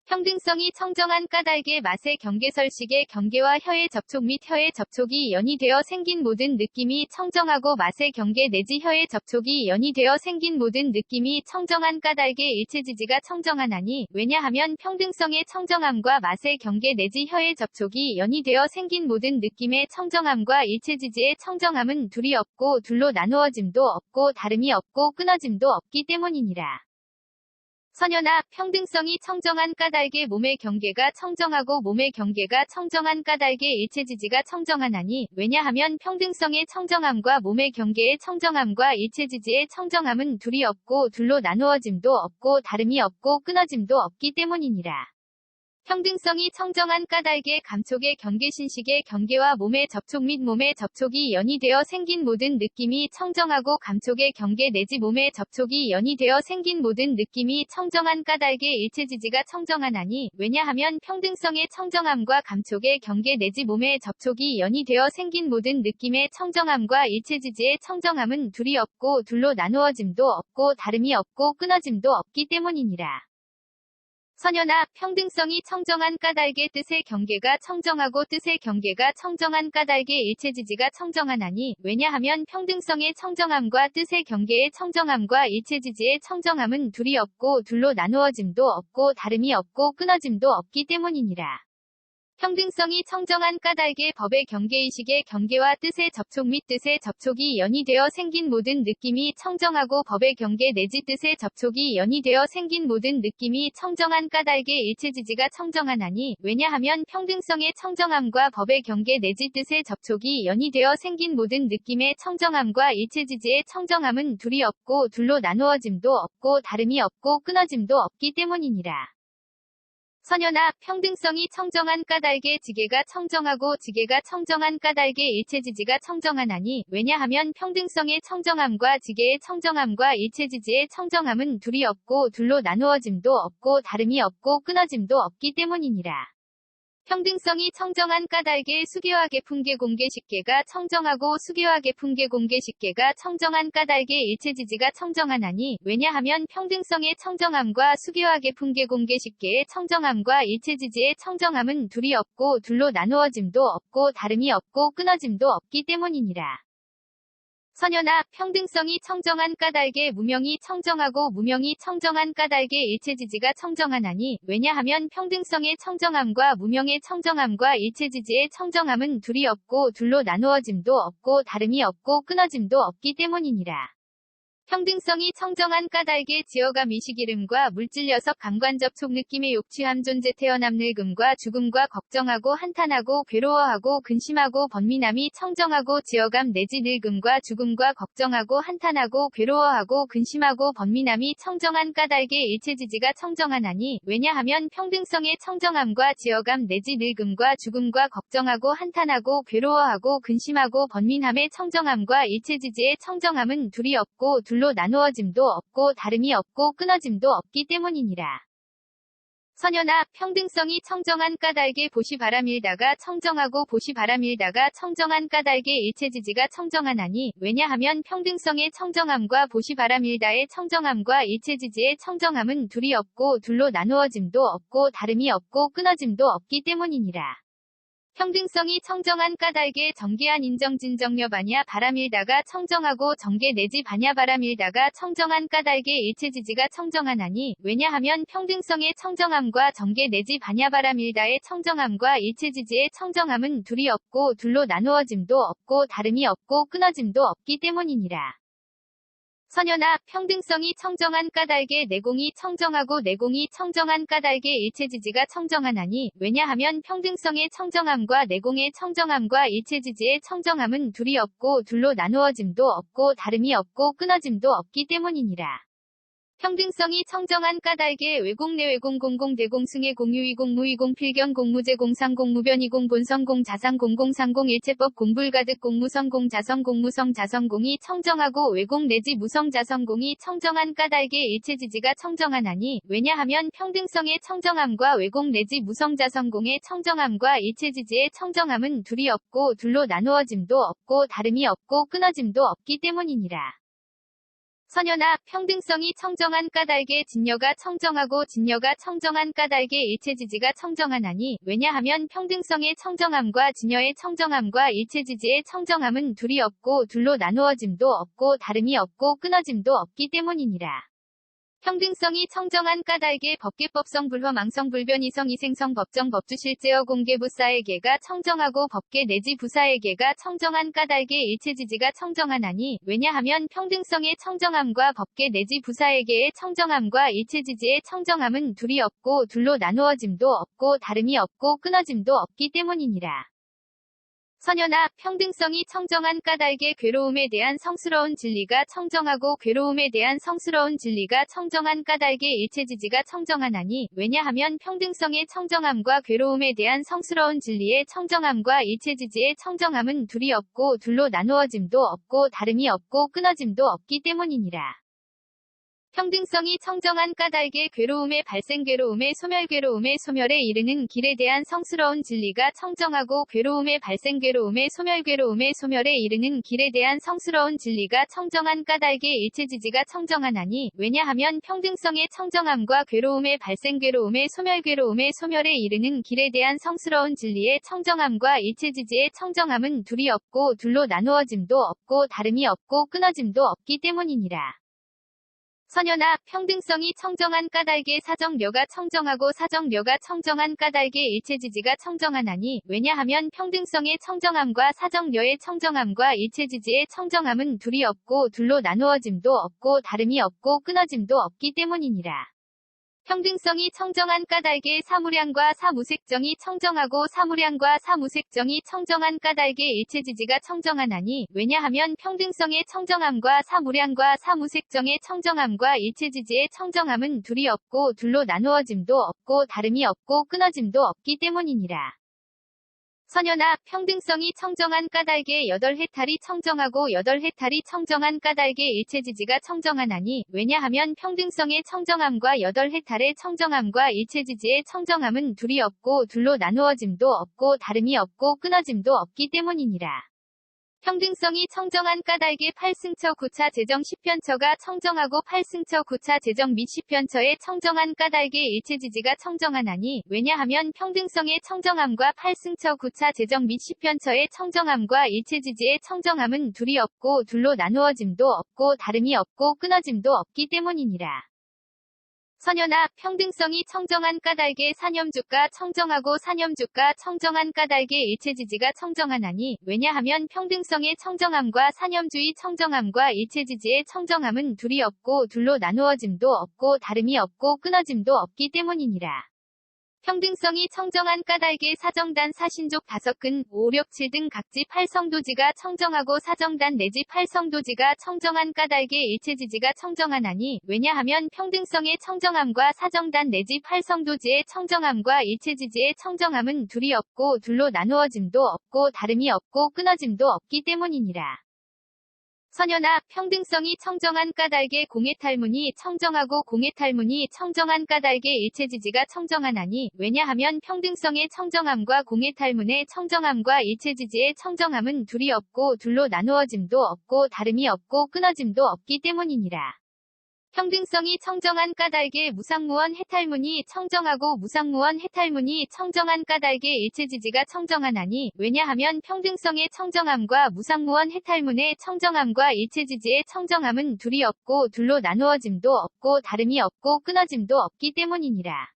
평등성이 청정한 까닭에 맛의 경계설식의 경계와 혀의 접촉 및 혀의 접촉이 연이되어 생긴 모든 느낌이 청정하고 맛의 경계 내지 혀의 접촉이 연이되어 생긴 모든 느낌이 청정한 까닭에 일체지지가 청정하나니, 왜냐하면 평등성의 청정함과 맛의 경계 내지 혀의 접촉이 연이되어 생긴 모든 느낌의 청정함과 일체지지의 청정함은 둘이 없고 둘로 나누어짐도 없고 다름이 없고 끊어짐도 없기 때문이니라. 선연아, 평등성이 청정한 까닭에 몸의 경계가 청정하고 몸의 경계가 청정한 까닭에 일체지지가 청정하나니, 왜냐하면 평등성의 청정함과 몸의 경계의 청정함과 일체지지의 청정함은 둘이 없고 둘로 나누어짐도 없고 다름이 없고 끊어짐도 없기 때문이니라. 평등성이 청정한 까닭의 감촉의 경계 신식의 경계와 몸의 접촉 및 몸의 접촉이 연이되어 생긴 모든 느낌이 청정하고 감촉의 경계 내지 몸의 접촉이 연이되어 생긴 모든 느낌이 청정한 까닭의 일체지지가 청정하나니 왜냐하면 평등성의 청정함과 감촉의 경계 내지 몸의 접촉이 연이되어 생긴 모든 느낌의 청정함과 일체지지의 청정함은 둘이 없고 둘로 나누어짐도 없고 다름이 없고 끊어짐도 없기 때문이니라. 선연아, 평등성이 청정한 까닭의 뜻의 경계가 청정하고 뜻의 경계가 청정한 까닭의 일체지지가 청정하나니 왜냐하면 평등성의 청정함과 뜻의 경계의 청정함과 일체지지의 청정함은 둘이 없고 둘로 나누어짐도 없고 다름이 없고 끊어짐도 없기 때문이니라. 평등성이 청정한 까닭의 법의 경계의식의 경계와 뜻의 접촉 및 뜻의 접촉이 연이되어 생긴 모든 느낌이 청정하고 법의 경계 내지 뜻의 접촉이 연이되어 생긴 모든 느낌이 청정한 까닭의 일체지지가 청정하나니 왜냐하면 평등성의 청정함과 법의 경계 내지 뜻의 접촉이 연이되어 생긴 모든 느낌의 청정함과 일체지지의 청정함은 둘이 없고 둘로 나누어짐도 없고 다름이 없고 끊어짐도 없기 때문이니라. 선연아, 평등성이 청정한 까닭의 지계가 청정하고 지계가 청정한 까닭의 일체지지가 청정하나니 왜냐하면 평등성의 청정함과 지계의 청정함과 일체지지의 청정함은 둘이 없고 둘로 나누어짐도 없고 다름이 없고 끊어짐도 없기 때문이니라. 평등성이 청정한 까닭의 수계와 계품계 공계식계가 청정하고 수계와 계품계 공계식계가 청정한 까닭의 일체지지가 청정하나니 왜냐하면 평등성의 청정함과 수계와 계품계 공계식계의 청정함과 일체지지의 청정함은 둘이 없고 둘로 나누어짐도 없고 다름이 없고 끊어짐도 없기 때문이니라. 선연아, 평등성이 청정한 까닭의 무명이 청정하고 무명이 청정한 까닭의 일체지지가 청정하나니 왜냐하면 평등성의 청정함과 무명의 청정함과 일체지지의 청정함은 둘이 없고 둘로 나누어짐도 없고 다름이 없고 끊어짐도 없기 때문이니라. 평등성이 청정한 까닭의 지어감 이식이름과 물질여석 감관접촉 느낌의 욕취함 존재 태어남 늙음과 죽음과 걱정하고 한탄하고 괴로워하고 근심하고 번민함이 청정하고 지어감 내지 늙음과 죽음과 걱정하고 한탄하고 괴로워하고 근심하고 번민함이 청정한 까닭의 일체지지가 청정하나니 왜냐하면 평등성의 청정함과 지어감 내지 늙음과 죽음과 걱정하고 한탄하고 괴로워하고 근심하고 번민함의 청정함과 일체지지의 청정함은 둘이 없고 둘로 나누어짐도 없고 다름이 없고 끊어짐도 없기 때문이니라. 선연아, 평등성이 청정한 까닭의 보시 바람일다가 청정하고 보시 바람일다가 청정한 까닭의 일체지지가 청정하나니 왜냐하면 평등성의 청정함과 보시 바람일다의 청정함과 일체지지의 청정함은 둘이 없고 둘로 나누어짐도 없고 다름이 없고 끊어짐도 없기 때문이니라. 평등성이 청정한 까닭의 정계한 인정진정녀 반야 바람일다가 청정하고 정계 내지 반야 바람일다가 청정한 까닭의 일체지지가 청정하나니 왜냐하면 평등성의 청정함과 정계 내지 반야 바람일다의 청정함과 일체지지의 청정함은 둘이 없고 둘로 나누어짐도 없고 다름이 없고 끊어짐도 없기 때문이니라. 선연아, 평등성이 청정한 까닭의 내공이 청정하고 내공이 청정한 까닭의 일체지지가 청정하나니 왜냐하면 평등성의 청정함과 내공의 청정함과 일체지지의 청정함은 둘이 없고 둘로 나누어짐도 없고 다름이 없고 끊어짐도 없기 때문이니라. 평등성이 청정한 까닭의 외공 내외공 공공 대공승의 공유이공 무이공 필경 공무제 공상 공무변이공 본성 공자상 공공상공 일체법 공불가득 공무성 공자성 공무성 자성공이 청정하고 외공 내지 무성 자성공이 청정한 까닭의 일체지지가 청정하나니 왜냐하면 평등성의 청정함과 외공 내지 무성 자성공의 청정함과 일체지지의 청정함은 둘이 없고 둘로 나누어짐도 없고 다름이 없고 끊어짐도 없기 때문이니라. 선연아, 평등성이 청정한 까닭의 진여가 청정하고 진여가 청정한 까닭의 일체지지가 청정하나니 왜냐하면 평등성의 청정함과 진여의 청정함과 일체지지의 청정함은 둘이 없고 둘로 나누어짐도 없고 다름이 없고 끊어짐도 없기 때문이니라. 평등성이 청정한 까닭의 법계법성 불허망성 불변이성 이생성 법정 법주실제어 공개부사에게가 청정하고 법계 내지 부사에게가 청정한 까닭의 일체지지가 청정하나니 왜냐하면 평등성의 청정함과 법계 내지 부사에게의 청정함과 일체지지의 청정함은 둘이 없고 둘로 나누어짐도 없고 다름이 없고 끊어짐도 없기 때문이니라. 선연아, 평등성이 청정한 까닭에 괴로움에 대한 성스러운 진리가 청정하고 괴로움에 대한 성스러운 진리가 청정한 까닭에 일체지지가 청정하나니 왜냐하면 평등성의 청정함과 괴로움에 대한 성스러운 진리의 청정함과 일체지지의 청정함은 둘이 없고 둘로 나누어짐도 없고 다름이 없고 끊어짐도 없기 때문이니라. 평등성이 청정한 까닭에 괴로움의 발생 괴로움의 소멸 괴로움의 소멸에 이르는 길에 대한 성스러운 진리가 청정하고 괴로움의 발생 괴로움의 소멸 괴로움의 소멸에 이르는 길에 대한 성스러운 진리가 청정한 까닭에 일체지지가 청정하나니 왜냐하면 평등성의 청정함과 괴로움의 발생 괴로움의 소멸 괴로움의 소멸에 이르는 길에 대한 성스러운 진리의 청정함과 일체지지의 청정함은 둘이 없고 둘로 나누어짐도 없고 다름이 없고 끊어짐도 없기 때문이니라. 선연아, 평등성이 청정한 까닭에 사정려가 청정하고 사정려가 청정한 까닭에 일체지지가 청정하나니 왜냐하면 평등성의 청정함과 사정려의 청정함과 일체지지의 청정함은 둘이 없고 둘로 나누어짐도 없고 다름이 없고 끊어짐도 없기 때문이니라. 평등성이 청정한 까닭에 사무량과 사무색정이 청정하고 사무량과 사무색정이 청정한 까닭에 일체지지가 청정하나니 왜냐하면 평등성의 청정함과 사무량과 사무색정의 청정함과 일체지지의 청정함은 둘이 없고 둘로 나누어짐도 없고 다름이 없고 끊어짐도 없기 때문이니라. 선연아, 평등성이 청정한 까닭에 여덟 해탈이 청정하고 여덟 해탈이 청정한 까닭에 일체지지가 청정하나니 왜냐하면 평등성의 청정함과 여덟 해탈의 청정함과 일체지지의 청정함은 둘이 없고 둘로 나누어짐도 없고 다름이 없고 끊어짐도 없기 때문이니라. 평등성이 청정한 까닭에 8승처 9차 재정 10편처가 청정하고 8승처 9차 재정 및 10편처의 청정한 까닭에 일체지지가 청정하나니 왜냐하면 평등성의 청정함과 8승처 9차 재정 및 10편처의 청정함과 일체지지의 청정함은 둘이 없고 둘로 나누어짐도 없고 다름이 없고 끊어짐도 없기 때문이니라. 선연아, 평등성이 청정한 까닭에 사념주가 청정하고 사념주가 청정한 까닭에 일체지지가 청정하나니 왜냐하면 평등성의 청정함과 사념주의 청정함과 일체지지의 청정함은 둘이 없고 둘로 나누어짐도 없고 다름이 없고 끊어짐도 없기 때문이니라. 평등성이 청정한 까닭에 사정단 사신족 5근 5, 6, 7 등 각지 8성도지가 청정하고 사정단 내지 8성도지가 청정한 까닭에 일체지지가 청정하나니 왜냐하면 평등성의 청정함과 사정단 내지 8성도지의 청정함과 일체지지의 청정함은 둘이 없고 둘로 나누어짐도 없고 다름이 없고 끊어짐도 없기 때문이니라. 선연아, 평등성이 청정한 까닭에 공해탈문이 청정하고 공해탈문이 청정한 까닭에 일체지지가 청정하나니 왜냐하면 평등성의 청정함과 공해탈문의 청정함과 일체지지의 청정함은 둘이 없고 둘로 나누어짐도 없고 다름이 없고 끊어짐도 없기 때문이니라. 평등성이 청정한 까닭에 무상무원 해탈문이 청정하고 무상무원 해탈문이 청정한 까닭에 일체지지가 청정하나니 왜냐하면 평등성의 청정함과 무상무원 해탈문의 청정함과 일체지지의 청정함은 둘이 없고 둘로 나누어짐도 없고 다름이 없고 끊어짐도 없기 때문이니라.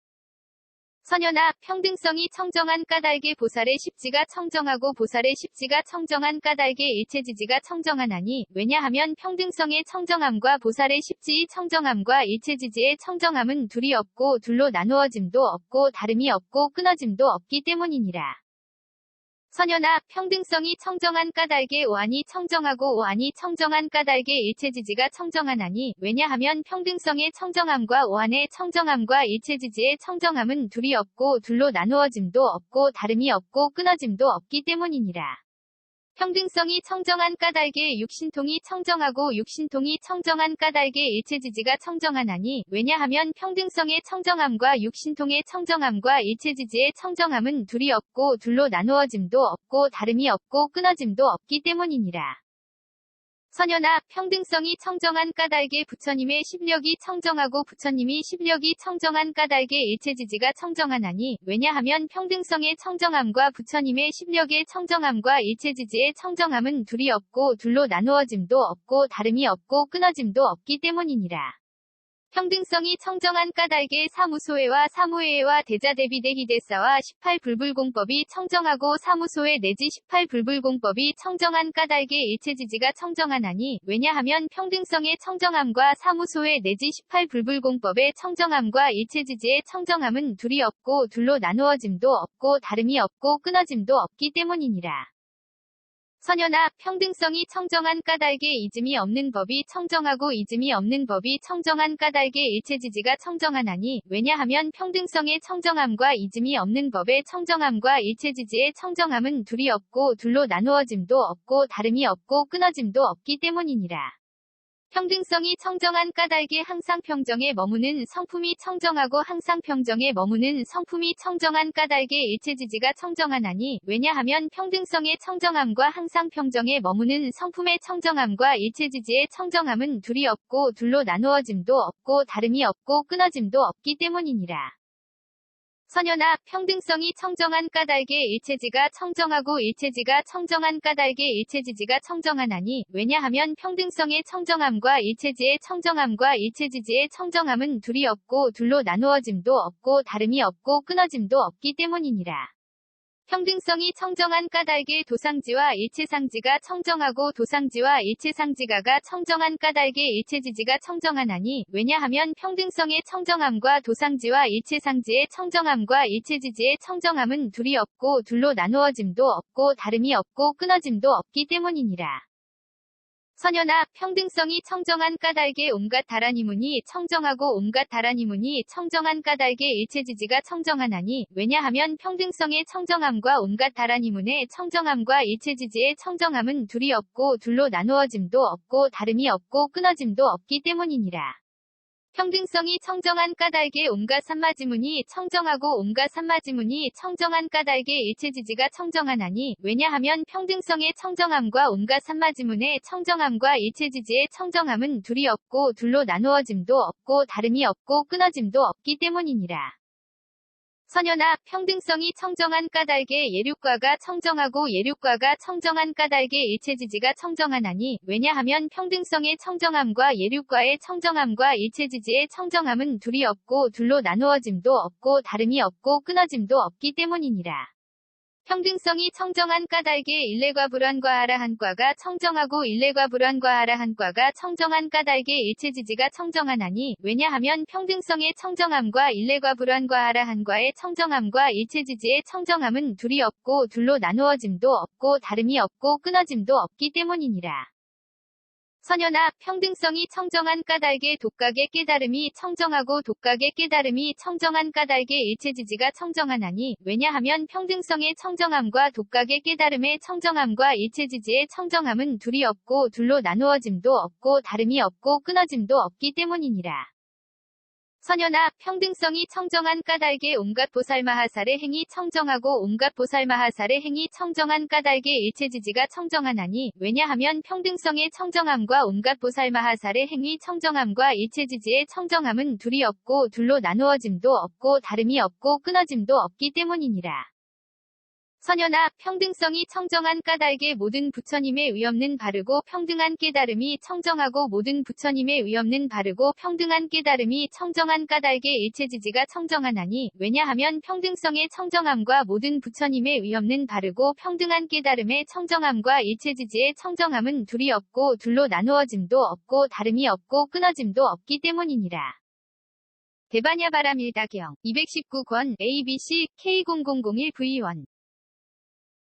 선연아, 평등성이 청정한 까닭에 보살의 십지가 청정하고 보살의 십지가 청정한 까닭에 일체지지가 청정하나니 왜냐하면 평등성의 청정함과 보살의 십지의 청정함과 일체지지의 청정함은 둘이 없고 둘로 나누어짐도 없고 다름이 없고 끊어짐도 없기 때문이니라. 선연아, 평등성이 청정한 까닭에 오한이 청정하고 오한이 청정한 까닭에 일체지지가 청정하나니 왜냐하면 평등성의 청정함과 오한의 청정함과 일체지지의 청정함은 둘이 없고 둘로 나누어짐도 없고 다름이 없고 끊어짐도 없기 때문이니라. 평등성이 청정한 까닭에 육신통이 청정하고 육신통이 청정한 까닭에 일체지지가 청정하나니 왜냐하면 평등성의 청정함과 육신통의 청정함과 일체지지의 청정함은 둘이 없고 둘로 나누어짐도 없고 다름이 없고 끊어짐도 없기 때문이니라. 선연아, 평등성이 청정한 까닭에 부처님의 십력이 청정하고 부처님이 십력이 청정한 까닭에 일체지지가 청정하나니 왜냐하면 평등성의 청정함과 부처님의 십력의 청정함과 일체지지의 청정함은 둘이 없고 둘로 나누어짐도 없고 다름이 없고 끊어짐도 없기 때문이니라. 평등성이 청정한 까닭에 사무소회와 사무회와 대자대비대희대사와 18불불공법이 청정하고 사무소회 내지 18불불공법이 청정한 까닭에 일체지지가 청정하나니 왜냐하면 평등성의 청정함과 사무소회 내지 18불불공법의 청정함과 일체지지의 청정함은 둘이 없고 둘로 나누어짐도 없고 다름이 없고 끊어짐도 없기 때문이니라. 선연아, 평등성이 청정한 까닭에 이즘이 없는 법이 청정하고 이즘이 없는 법이 청정한 까닭에 일체지지가 청정하나니, 왜냐하면 평등성의 청정함과 이즘이 없는 법의 청정함과 일체지지의 청정함은 둘이 없고 둘로 나누어짐도 없고 다름이 없고 끊어짐도 없기 때문이니라. 평등성이 청정한 까닭에 항상 평정에 머무는 성품이 청정하고 항상 평정에 머무는 성품이 청정한 까닭에 일체지지가 청정하나니, 왜냐하면 평등성의 청정함과 항상 평정에 머무는 성품의 청정함과 일체지지의 청정함은 둘이 없고 둘로 나누어짐도 없고 다름이 없고 끊어짐도 없기 때문이니라. 선연아, 평등성이 청정한 까닭에 일체지가 청정하고 일체지가 청정한 까닭에 일체지지가 청정하나니, 왜냐하면 평등성의 청정함과 일체지의 청정함과 일체지지의 청정함은 둘이 없고 둘로 나누어짐도 없고 다름이 없고 끊어짐도 없기 때문이니라. 평등성이 청정한 까닭에 도상지와 일체상지가 청정하고 도상지와 일체상지가가 청정한 까닭에 일체지지가 청정하나니, 왜냐하면 평등성의 청정함과 도상지와 일체상지의 청정함과 일체지지의 청정함은 둘이 없고 둘로 나누어짐도 없고 다름이 없고 끊어짐도 없기 때문이니라. 선연아, 평등성이 청정한 까닭에 온갖 다라니문이 청정하고 온갖 다라니문이 청정한 까닭에 일체지지가 청정하나니, 왜냐하면 평등성의 청정함과 온갖 다라니문의 청정함과 일체지지의 청정함은 둘이 없고 둘로 나누어짐도 없고 다름이 없고 끊어짐도 없기 때문이니라. 평등성이 청정한 까닭에 온갖 산마지문이 청정하고 온갖 산마지문이 청정한 까닭에 일체지지가 청정하나니, 왜냐하면 평등성의 청정함과 온갖 산마지문의 청정함과 일체지지의 청정함은 둘이 없고 둘로 나누어짐도 없고 다름이 없고 끊어짐도 없기 때문이니라. 선연아, 평등성이 청정한 까닭에 예륙과가 청정하고 예륙과가 청정한 까닭에 일체지지가 청정하나니, 왜냐하면 평등성의 청정함과 예륙과의 청정함과 일체지지의 청정함은 둘이 없고 둘로 나누어짐도 없고 다름이 없고 끊어짐도 없기 때문이니라. 평등성이 청정한 까닭에 일례과 불환과 아라한과가 청정하고 일례과 불환과 아라한과가 청정한 까닭에 일체지지가 청정하나니, 왜냐하면 평등성의 청정함과 일례과 불환과 아라한과의 청정함과 일체지지의 청정함은 둘이 없고 둘로 나누어짐도 없고 다름이 없고 끊어짐도 없기 때문이니라. 선연아, 평등성이 청정한 까닭에 독각의 깨달음이 청정하고 독각의 깨달음이 청정한 까닭에 일체지지가 청정하나니, 왜냐하면 평등성의 청정함과 독각의 깨달음의 청정함과 일체지지의 청정함은 둘이 없고 둘로 나누어짐도 없고 다름이 없고 끊어짐도 없기 때문이니라. 선연아, 평등성이 청정한 까닭에 온갖 보살마하살의 행위 청정하고 온갖 보살마하살의 행위 청정한 까닭에 일체지지가 청정하나니, 왜냐하면 평등성의 청정함과 온갖 보살마하살의 행위 청정함과 일체지지의 청정함은 둘이 없고 둘로 나누어짐도 없고 다름이 없고 끊어짐도 없기 때문이니라. 선연아, 평등성이 청정한 까닭에 모든 부처님의 의없는 바르고 평등한 깨달음이 청정하고 모든 부처님의 의없는 바르고 평등한 깨달음이 청정한 까닭에 일체지지가 청정하나니, 왜냐하면 평등성의 청정함과 모든 부처님의 의없는 바르고 평등한 깨달음의 청정함과 일체지지의 청정함은 둘이 없고 둘로 나누어짐도 없고 다름이 없고 끊어짐도 없기 때문이니라. 대바냐바라밀다경 219권 ABC K0001V1